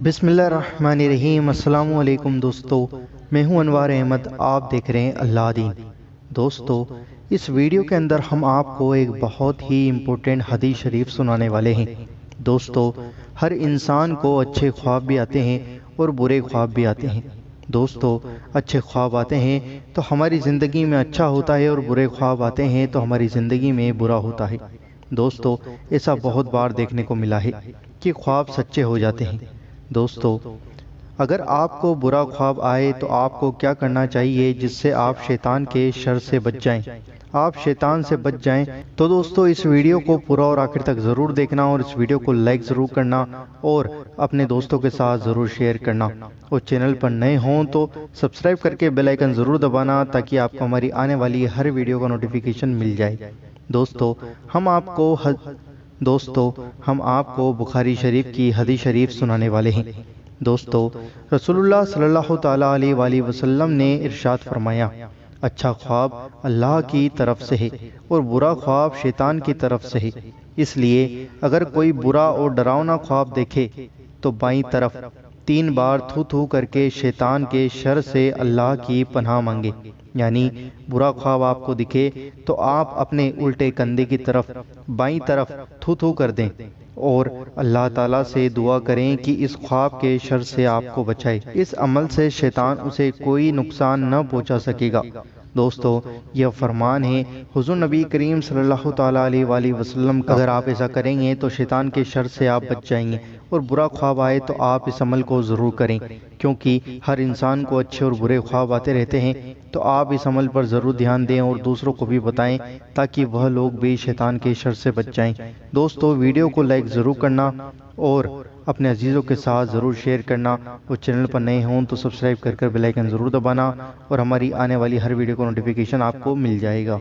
بسم اللہ الرحمن الرحیم۔ السلام علیکم دوستو، میں ہوں انوار احمد، آپ دیکھ رہے ہیں اللہ دین۔ دوستو، اس ویڈیو کے اندر ہم آپ کو ایک بہت ہی امپورٹنٹ حدیث شریف سنانے والے ہیں۔ دوستو، ہر انسان کو اچھے خواب بھی آتے ہیں اور برے خواب بھی آتے ہیں۔ دوستو، اچھے خواب آتے ہیں تو ہماری زندگی میں اچھا ہوتا ہے، اور برے خواب آتے ہیں تو ہماری زندگی میں برا ہوتا ہے۔ دوستو، ایسا بہت بار دیکھنے کو ملا ہے کہ خواب سچے ہو جاتے ہیں۔ دوستو، اگر آپ کو برا خواب آئے تو آپ کو کیا کرنا چاہیے جس سے آپ شیطان کے شر سے بچ جائیں، آپ شیطان سے بچ جائیں؟ تو دوستو، اس ویڈیو کو پورا اور آخر تک ضرور دیکھنا، اور اس ویڈیو کو لائک ضرور کرنا، اور اپنے دوستوں کے ساتھ ضرور شیئر کرنا، اور چینل پر نئے ہوں تو سبسکرائب کر کے بیل آئیکن ضرور دبانا تاکہ آپ کو ہماری آنے والی ہر ویڈیو کا نوٹیفیکیشن مل جائے۔ دوستو، ہم آپ کو بخاری شریف کی حدیث شریف سنانے والے ہیں۔ دوستو، رسول اللہ صلی اللہ تعالیٰ علیہ وآلہ وسلم نے ارشاد فرمایا، اچھا خواب اللہ کی طرف سے ہے اور برا خواب شیطان کی طرف سے ہے۔ اس لیے اگر کوئی برا اور ڈراؤنا خواب دیکھے تو بائیں طرف 3 بار تھو تھو کر کے شیطان کے شر سے اللہ کی پناہ مانگے۔ یعنی برا خواب آپ کو دکھے تو آپ اپنے الٹے کندھے کی طرف بائیں طرف تھو تھو کر دیں، اور اللہ تعالیٰ سے دعا کریں کہ اس خواب کے شر سے آپ کو بچائے۔ اس عمل سے شیطان اسے کوئی نقصان نہ پہنچا سکے گا۔ دوستو، یہ فرمان ہے حضور نبی کریم صلی اللہ تعالیٰ علیہ وآلہ وسلم کا۔ اگر آپ ایسا کریں گے تو شیطان کے شر سے آپ بچ جائیں گے، اور برا خواب آئے تو آپ اس عمل کو ضرور کریں، کیونکہ ہر انسان کو اچھے اور برے خواب آتے رہتے ہیں۔ تو آپ اس عمل پر ضرور دھیان دیں اور دوسروں کو بھی بتائیں تاکہ وہ لوگ بھی شیطان کے شر سے بچ جائیں۔ دوستو، ویڈیو کو لائک ضرور کرنا اور اپنے عزیزوں کے ساتھ ضرور شیئر کرنا، اور چینل پر نئے ہوں تو سبسکرائب کر بیل آئیکن ضرور دبانا، اور ہماری آنے والی ہر ویڈیو کو نوٹیفیکیشن آپ کو مل جائے گا۔